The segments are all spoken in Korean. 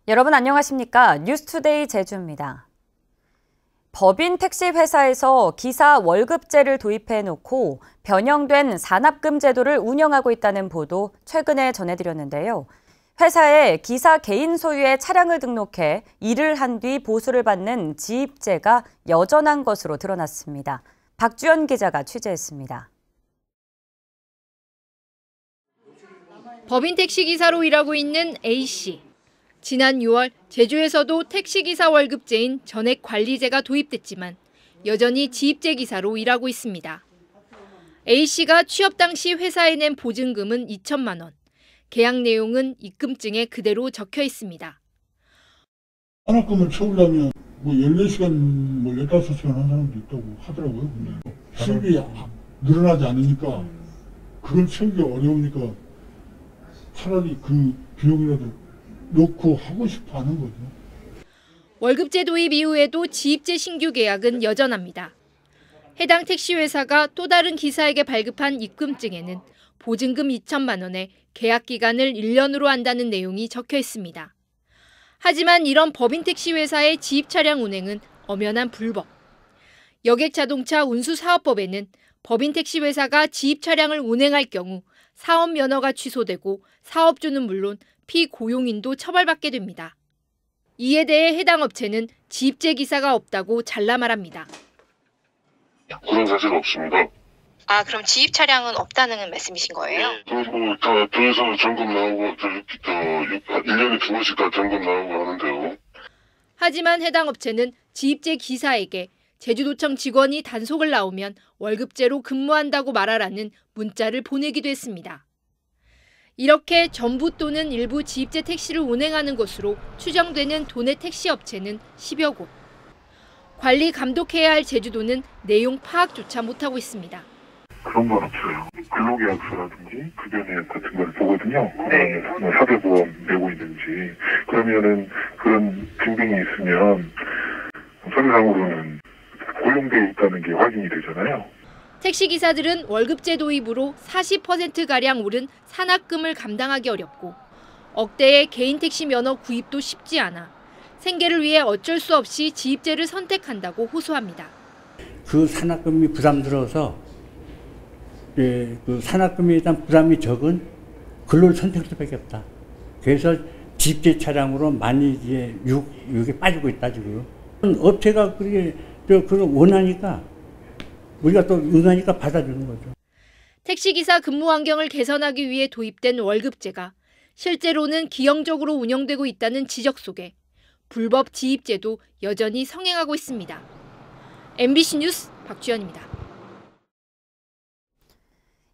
여러분 안녕하십니까? 뉴스투데이 제주입니다. 법인 택시 회사에서 기사 월급제를 도입해놓고 변형된 산납금 제도를 운영하고 있다는 보도 최근에 전해드렸는데요. 회사에 기사 개인 소유의 차량을 등록해 일을 한 뒤 보수를 받는 지입제가 여전한 것으로 드러났습니다. 박주연 기자가 취재했습니다. 법인 택시기사로 일하고 있는 A씨. 지난 6월 제주에서도 택시기사 월급제인 전액관리제가 도입됐지만 여전히 지입제 기사로 일하고 있습니다. A씨가 취업 당시 회사에 낸 보증금은 2천만 원. 계약 내용은 입금증에 그대로 적혀 있습니다. 산납금을 채우려면 14시간, 15시간 한 사람도 있다고 하더라고요. 근데 수입이 늘어나지 않으니까 그걸 채우기 어려우니까 차라리 그 비용이라도 놓고 하고 싶어 하는 거죠. 월급제 도입 이후에도 지입제 신규 계약은 여전합니다. 해당 택시회사가 또 다른 기사에게 발급한 입금증에는 보증금 2천만 원에 계약 기간을 1년으로 한다는 내용이 적혀 있습니다. 하지만 이런 법인 택시회사의 지입 차량 운행은 엄연한 불법. 여객자동차 운수사업법에는 법인 택시회사가 지입 차량을 운행할 경우 사업 면허가 취소되고 사업주는 물론 피고용인도 처벌받게 됩니다. 이에 대해 해당 업체는 지입제 기사가 없다고 잘라 말합니다. 그런 사실 없습니다. 아, 그럼 지입 차량은 없다는 말씀이신 거예요? 네, 그리고 다 도에서 점검 나오고 1년에 2번씩 다 점검 나오고 하는데요. 하지만 해당 업체는 지입제 기사에게 제주도청 직원이 단속을 나오면 월급제로 근무한다고 말하라는 문자를 보내기도 했습니다. 이렇게 전부 또는 일부 지입제 택시를 운행하는 것으로 추정되는 도내 택시 업체는 10여 곳. 관리 감독해야 할 제주도는 내용 파악조차 못하고 있습니다. 그런 건 없어요. 근로계약서라든지 급여내역 같은 걸 보거든요. 그다음에 사대보험 내고 있는지 그러면은 그런 증빙이 있으면 서류상으로는 고용되어 있다는 게 확인이 되잖아요. 택시기사들은 월급제 도입으로 40%가량 오른 산납금을 감당하기 어렵고 억대의 개인 택시 면허 구입도 쉽지 않아 생계를 위해 어쩔 수 없이 지입제를 선택한다고 호소합니다. 그 산납금이 부담스러워서 그 산납금에 대한 부담이 적은 근로를 선택할 수밖에 없다. 그래서 지입제 차량으로 많이 이제 육에 빠지고 있다 지금. 업체가 그걸 원하니까 우리가 또 응하니까 받아주는 거죠. 택시기사 근무 환경을 개선하기 위해 도입된 월급제가 실제로는 기형적으로 운영되고 있다는 지적 속에 불법 지입제도 여전히 성행하고 있습니다. MBC 뉴스 박주연입니다.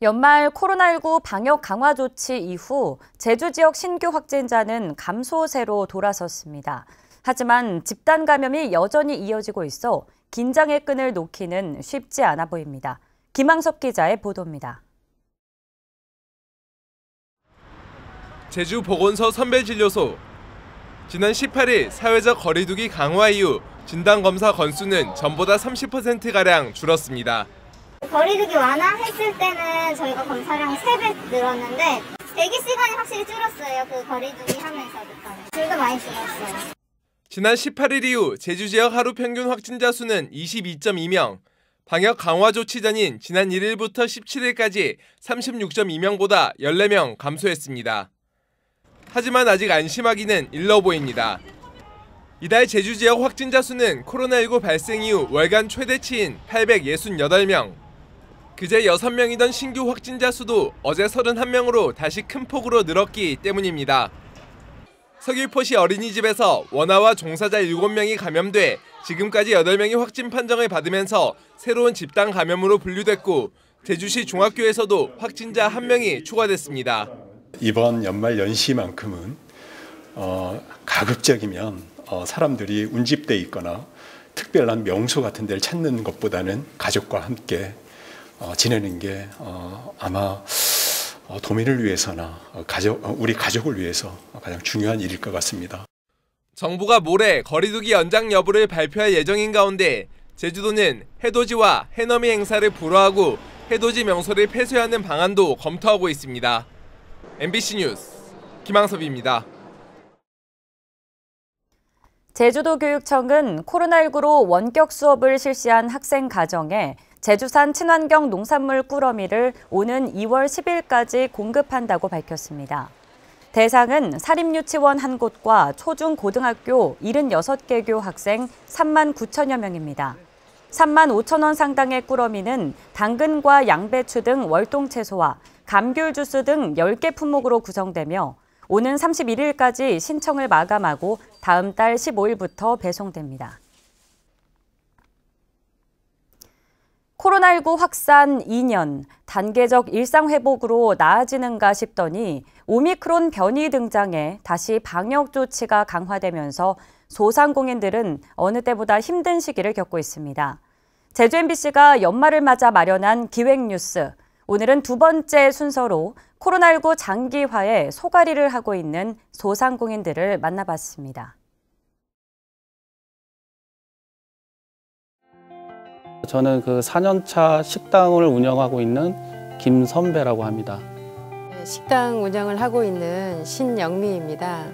연말 코로나19 방역 강화 조치 이후 제주 지역 신규 확진자는 감소세로 돌아섰습니다. 하지만 집단 감염이 여전히 이어지고 있어 긴장의 끈을 놓기는 쉽지 않아 보입니다. 김항섭 기자의 보도입니다. 제주 보건소 선별진료소. 지난 18일 사회적 거리두기 강화 이후 진단검사 건수는 전보다 30%가량 줄었습니다. 거리두기 완화했을 때는 저희가 검사량이 3배 늘었는데 대기 시간이 확실히 줄었어요. 그 거리두기 하면서부터. 줄도 많이 줄었어요. 지난 18일 이후 제주 지역 하루 평균 확진자 수는 22.2명, 방역 강화 조치 전인 지난 1일부터 17일까지 36.2명보다 14명 감소했습니다. 하지만 아직 안심하기는 일러 보입니다. 이달 제주 지역 확진자 수는 코로나19 발생 이후 월간 최대치인 868명. 그제 6명이던 신규 확진자 수도 어제 31명으로 다시 큰 폭으로 늘었기 때문입니다. 서귀포시 어린이집에서 원아와 종사자 7명이 감염돼 지금까지 8명이 확진 판정을 받으면서 새로운 집단 감염으로 분류됐고 제주시 중학교에서도 확진자 1명이 추가됐습니다. 이번 연말 연시만큼은 가급적이면 사람들이 운집돼 있거나 특별한 명소 같은 데를 찾는 것보다는 가족과 함께 지내는 게 아마 도민을 위해서나 우리 가족을 위해서 가장 중요한 일일 것 같습니다. 정부가 모레 거리두기 연장 여부를 발표할 예정인 가운데 제주도는 해돋이와 해넘이 행사를 불허하고 해돋이 명소를 폐쇄하는 방안도 검토하고 있습니다. MBC 뉴스 김항섭입니다. 제주도교육청은 코로나19로 원격 수업을 실시한 학생 가정에 제주산 친환경 농산물 꾸러미를 오는 2월 10일까지 공급한다고 밝혔습니다. 대상은 사립유치원 1곳과 초중고등학교 76개교 학생 3만 9천여 명입니다. 3만 5천 원 상당의 꾸러미는 당근과 양배추 등 월동채소와 감귤 주스 등 10개 품목으로 구성되며 오는 31일까지 신청을 마감하고 다음 달 15일부터 배송됩니다. 코로나19 확산 2년, 단계적 일상회복으로 나아지는가 싶더니 오미크론 변이 등장해 다시 방역 조치가 강화되면서 소상공인들은 어느 때보다 힘든 시기를 겪고 있습니다. 제주 MBC가 연말을 맞아 마련한 기획뉴스, 오늘은 두 번째 순서로 코로나19 장기화에 소가리를 하고 있는 소상공인들을 만나봤습니다. 저는 그 4년차 식당을 운영하고 있는 김선배라고 합니다. 식당 운영을 하고 있는 신영미입니다.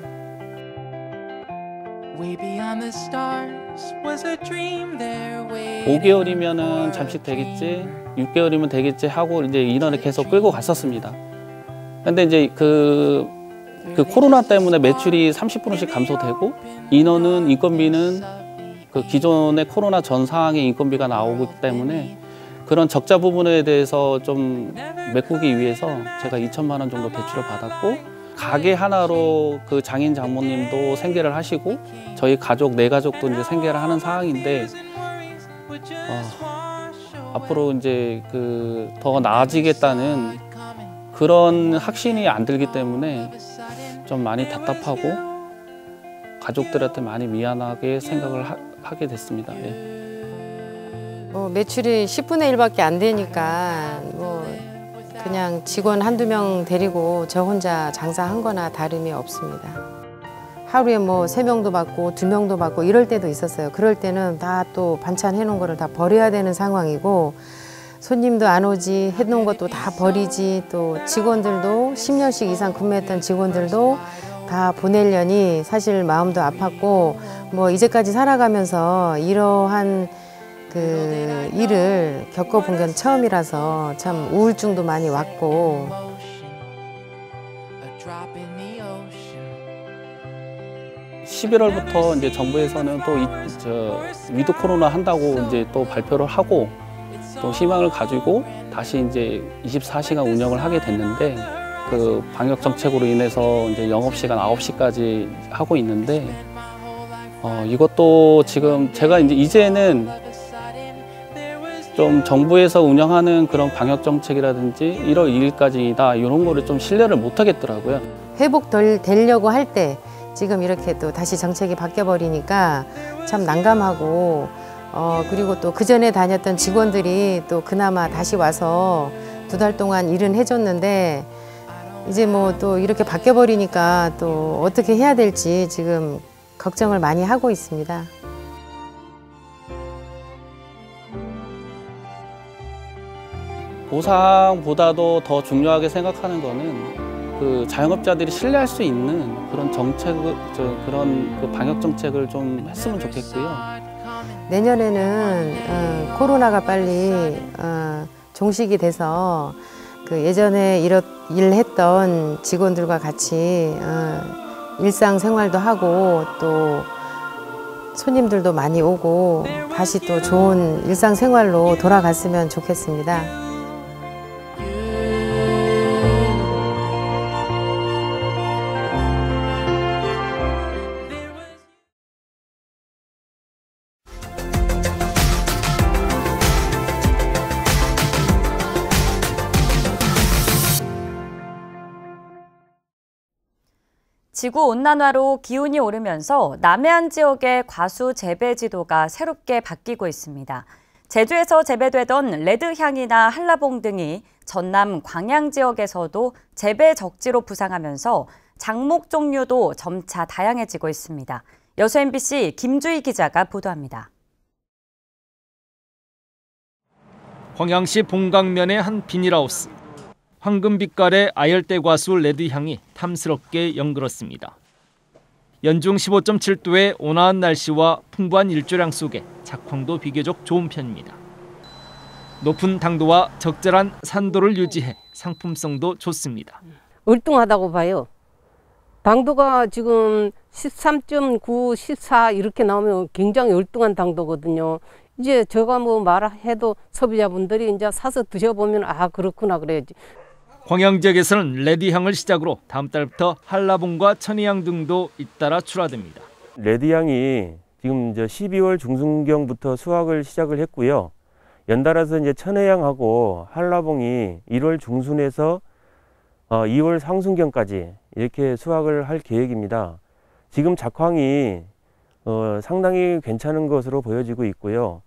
5개월이면은 잠식 되겠지, 6개월이면 되겠지 하고 이제 인원을 계속 끌고 갔었습니다. 근데 이제 그 코로나 때문에 매출이 30%씩 감소되고 인원은 인건비는 그 기존의 코로나 전 상황의 인건비가 나오기 때문에 그런 적자 부분에 대해서 좀 메꾸기 위해서 제가 2천만 원 정도 대출을 받았고 가게 하나로 그 장인 장모님도 생계를 하시고 저희 가족 4가족도 이제 생계를 하는 상황인데 앞으로 이제 더 나아지겠다는 그런 확신이 안 들기 때문에 좀 많이 답답하고 가족들한테 많이 미안하게 생각을 하게 됐습니다. 예. 매출이 10분의 1밖에 안 되니까 그냥 직원 한두 명 데리고 저 혼자 장사한 거나 다름이 없습니다. 하루에 3명도 받고 2명도 받고 이럴 때도 있었어요. 그럴 때는 다 또 반찬 해놓은 거를 다 버려야 되는 상황이고 손님도 안 오지, 해놓은 것도 다 버리지, 또 직원들도 10년씩 이상 근무했던 직원들도 다 보내려니 사실 마음도 아팠고 이제까지 살아가면서 이러한 일을 겪어본 건 처음이라서 참 우울증도 많이 왔고. (11월부터) 이제 정부에서는 또 위드 코로나 한다고 이제 또 발표를 하고 또 희망을 가지고 다시 이제 24시간 운영을 하게 됐는데 그 방역 정책으로 인해서 이제 영업시간 9시까지 하고 있는데 이것도 지금 제가 이제는 좀 정부에서 운영하는 그런 방역 정책이라든지 1월 2일까지다 이런 거를 좀 신뢰를 못 하겠더라고요. 회복되려고 할 때 지금 이렇게 또 다시 정책이 바뀌어 버리니까 참 난감하고 그리고 또 그전에 다녔던 직원들이 또 그나마 다시 와서 2달 동안 일은 해줬는데 이제 또 이렇게 바뀌어 버리니까 또 어떻게 해야 될지 지금 걱정을 많이 하고 있습니다. 보상보다도 더 중요하게 생각하는 거는 그 자영업자들이 신뢰할 수 있는 그런 그런 방역 정책을 좀 했으면 좋겠고요. 내년에는 코로나가 빨리 종식이 돼서 예전에 일했던 직원들과 같이 일상생활도 하고 또 손님들도 많이 오고 다시 또 좋은 일상생활로 돌아갔으면 좋겠습니다. 지구온난화로 기온이 오르면서 남해안 지역의 과수 재배 지도가 새롭게 바뀌고 있습니다. 제주에서 재배되던 레드향이나 한라봉 등이 전남 광양 지역에서도 재배 적지로 부상하면서 작목 종류도 점차 다양해지고 있습니다. 여수 MBC 김주희 기자가 보도합니다. 광양시 봉강면의 한 비닐하우스. 황금 빛깔의 아열대 과수 레드향이 탐스럽게 연그렀습니다. 연중 15.7도의 온화한 날씨와 풍부한 일조량 속에 작황도 비교적 좋은 편입니다. 높은 당도와 적절한 산도를 유지해 상품성도 좋습니다. 얼뚱하다고 봐요. 당도가 지금 13.9, 14 이렇게 나오면 굉장히 얼뚱한 당도거든요. 이제 제가 뭐 말해도 소비자분들이 이제 사서 드셔보면 아 그렇구나 그래야지. 광양 지역에서는 레드향을 시작으로 다음 달부터 한라봉과 천혜향 등도 잇따라 출하됩니다. 레드향이 지금 이제 12월 중순경부터 수확을 시작을 했고요. 연달아서 이제 천혜향하고 한라봉이 1월 중순에서 2월 상순경까지 이렇게 수확을 할 계획입니다. 지금 작황이 상당히 괜찮은 것으로 보여지고 있고요.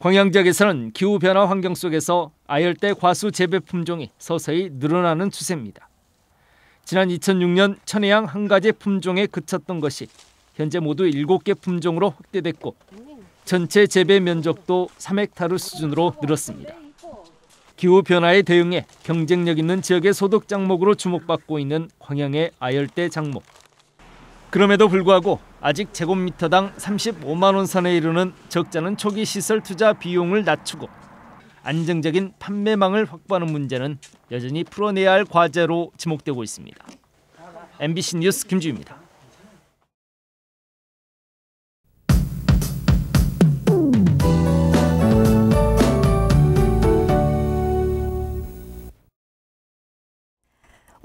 광양 지역에서는 기후변화 환경 속에서 아열대 과수 재배 품종이 서서히 늘어나는 추세입니다. 지난 2006년 천혜향 한 가지 품종에 그쳤던 것이 현재 모두 7개 품종으로 확대됐고 전체 재배 면적도 3헥타르 수준으로 늘었습니다. 기후변화에 대응해 경쟁력 있는 지역의 소득 작목으로 주목받고 있는 광양의 아열대 작목. 그럼에도 불구하고 아직 제곱미터당 35만 원 선에 이르는 적잖은 초기 시설 투자 비용을 낮추고 안정적인 판매망을 확보하는 문제는 여전히 풀어내야 할 과제로 지목되고 있습니다. MBC 뉴스 김주희입니다.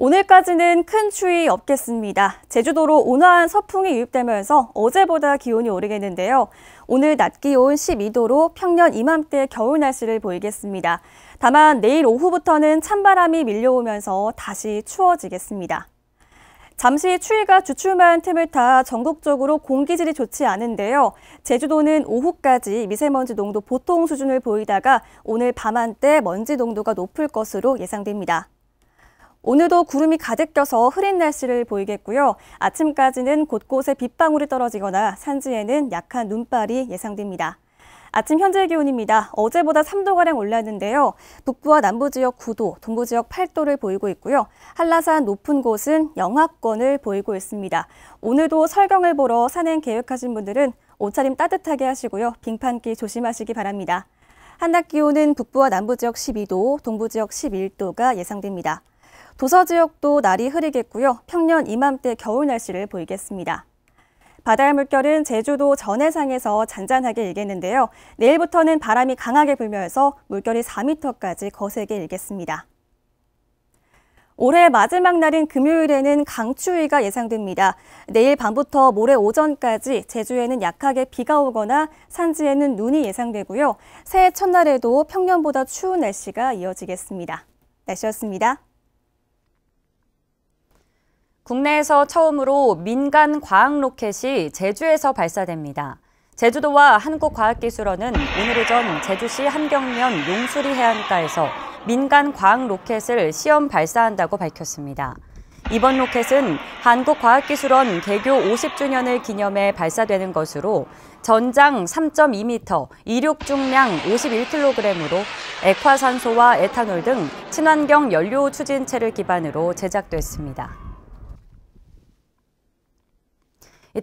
오늘까지는 큰 추위 없겠습니다. 제주도로 온화한 서풍이 유입되면서 어제보다 기온이 오르겠는데요. 오늘 낮 기온 12도로 평년 이맘때 겨울 날씨를 보이겠습니다. 다만 내일 오후부터는 찬바람이 밀려오면서 다시 추워지겠습니다. 잠시 추위가 주춤한 틈을 타 전국적으로 공기질이 좋지 않은데요. 제주도는 오후까지 미세먼지 농도 보통 수준을 보이다가 오늘 밤 한때 먼지 농도가 높을 것으로 예상됩니다. 오늘도 구름이 가득 껴서 흐린 날씨를 보이겠고요. 아침까지는 곳곳에 빗방울이 떨어지거나 산지에는 약한 눈발이 예상됩니다. 아침 현재 기온입니다. 어제보다 3도가량 올랐는데요. 북부와 남부 지역 9도, 동부 지역 8도를 보이고 있고요. 한라산 높은 곳은 영하권을 보이고 있습니다. 오늘도 설경을 보러 산행 계획하신 분들은 옷차림 따뜻하게 하시고요. 빙판길 조심하시기 바랍니다. 한낮 기온은 북부와 남부 지역 12도, 동부 지역 11도가 예상됩니다. 도서 지역도 날이 흐리겠고요. 평년 이맘때 겨울 날씨를 보이겠습니다. 바다의 물결은 제주도 전해상에서 잔잔하게 일겠는데요. 내일부터는 바람이 강하게 불면서 물결이 4m까지 거세게 일겠습니다. 올해 마지막 날인 금요일에는 강추위가 예상됩니다. 내일 밤부터 모레 오전까지 제주에는 약하게 비가 오거나 산지에는 눈이 예상되고요. 새해 첫날에도 평년보다 추운 날씨가 이어지겠습니다. 날씨였습니다. 국내에서 처음으로 민간 과학 로켓이 제주에서 발사됩니다. 제주도와 한국과학기술원은 오늘 오전 제주시 함경면 용수리 해안가에서 민간 과학 로켓을 시험 발사한다고 밝혔습니다. 이번 로켓은 한국과학기술원 개교 50주년을 기념해 발사되는 것으로 전장 3.2m, 이륙 중량 51kg으로 액화산소와 에탄올 등 친환경 연료 추진체를 기반으로 제작됐습니다.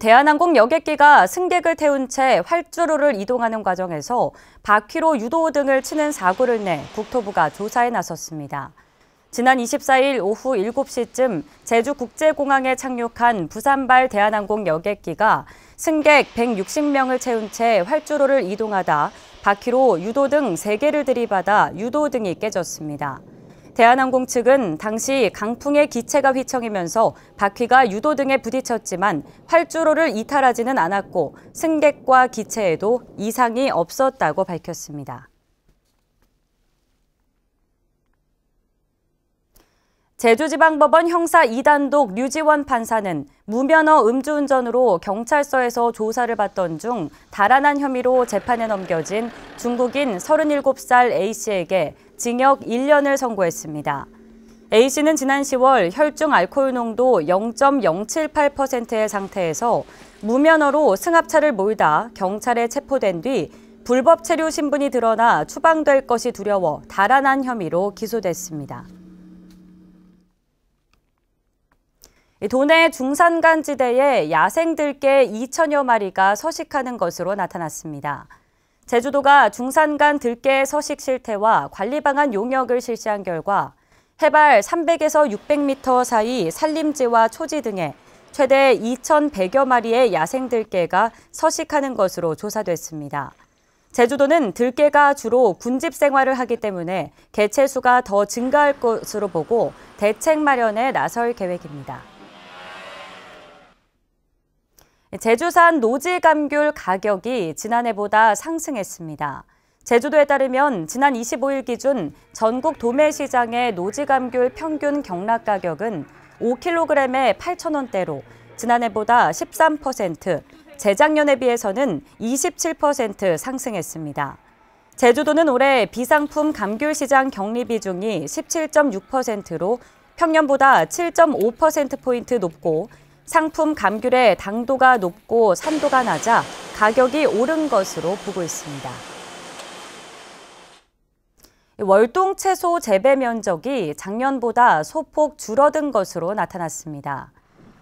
대한항공 여객기가 승객을 태운 채 활주로를 이동하는 과정에서 바퀴로 유도 등을 치는 사고를 내 국토부가 조사에 나섰습니다. 지난 24일 오후 7시쯤 제주국제공항에 착륙한 부산발 대한항공 여객기가 승객 160명을 채운 채 활주로를 이동하다 바퀴로 유도등 3개를 들이받아 유도등이 깨졌습니다. 대한항공 측은 당시 강풍의 기체가 휘청이면서 바퀴가 유도등에 부딪혔지만 활주로를 이탈하지는 않았고 승객과 기체에도 이상이 없었다고 밝혔습니다. 제주지방법원 형사 2단독 류지원 판사는 무면허 음주운전으로 경찰서에서 조사를 받던 중 달아난 혐의로 재판에 넘겨진 중국인 37살 A씨에게 징역 1년을 선고했습니다. A씨는 지난 10월 혈중 알코올 농도 0.078%의 상태에서 무면허로 승합차를 몰다 경찰에 체포된 뒤 불법 체류 신분이 드러나 추방될 것이 두려워 달아난 혐의로 기소됐습니다. 도내 중산간지대에 야생들개 2천여 마리가 서식하는 것으로 나타났습니다. 제주도가 중산간 들개 서식 실태와 관리 방안 용역을 실시한 결과 해발 300에서 600m 사이 산림지와 초지 등에 최대 2,100여 마리의 야생들개가 서식하는 것으로 조사됐습니다. 제주도는 들개가 주로 군집 생활을 하기 때문에 개체 수가 더 증가할 것으로 보고 대책 마련에 나설 계획입니다. 제주산 노지감귤 가격이 지난해보다 상승했습니다. 제주도에 따르면 지난 25일 기준 전국 도매시장의 노지감귤 평균 경락 가격은 5kg에 8,000원대로 지난해보다 13%, 재작년에 비해서는 27% 상승했습니다. 제주도는 올해 비상품 감귤 시장 격리 비중이 17.6%로 평년보다 7.5%포인트 높고 상품 감귤의 당도가 높고 산도가 낮아 가격이 오른 것으로 보고 있습니다. 월동 채소 재배 면적이 작년보다 소폭 줄어든 것으로 나타났습니다.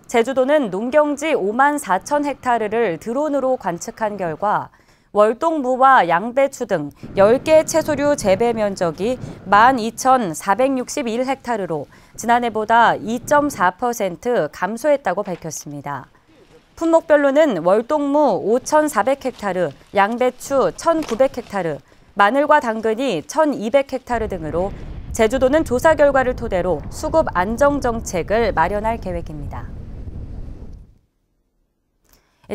제주도는 농경지 5만 4천 헥타르를 드론으로 관측한 결과 월동무와 양배추 등 10개 채소류 재배 면적이 12,461 헥타르로 지난해보다 2.4% 감소했다고 밝혔습니다. 품목별로는 월동무 5,400 헥타르, 양배추 1,900 헥타르, 마늘과 당근이 1,200 헥타르 등으로 제주도는 조사 결과를 토대로 수급 안정 정책을 마련할 계획입니다.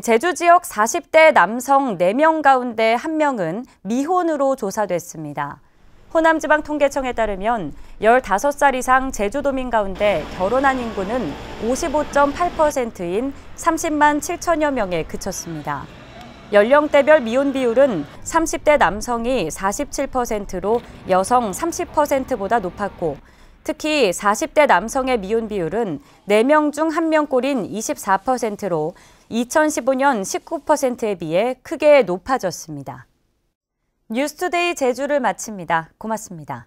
제주 지역 40대 남성 4명 가운데 1명은 미혼으로 조사됐습니다. 호남지방통계청에 따르면 15살 이상 제주도민 가운데 결혼한 인구는 55.8%인 30만 7천여 명에 그쳤습니다. 연령대별 미혼 비율은 30대 남성이 47%로 여성 30%보다 높았고 특히 40대 남성의 미혼 비율은 4명 중 1명꼴인 24%로 2015년 19%에 비해 크게 높아졌습니다. 뉴스투데이 제주를 마칩니다. 고맙습니다.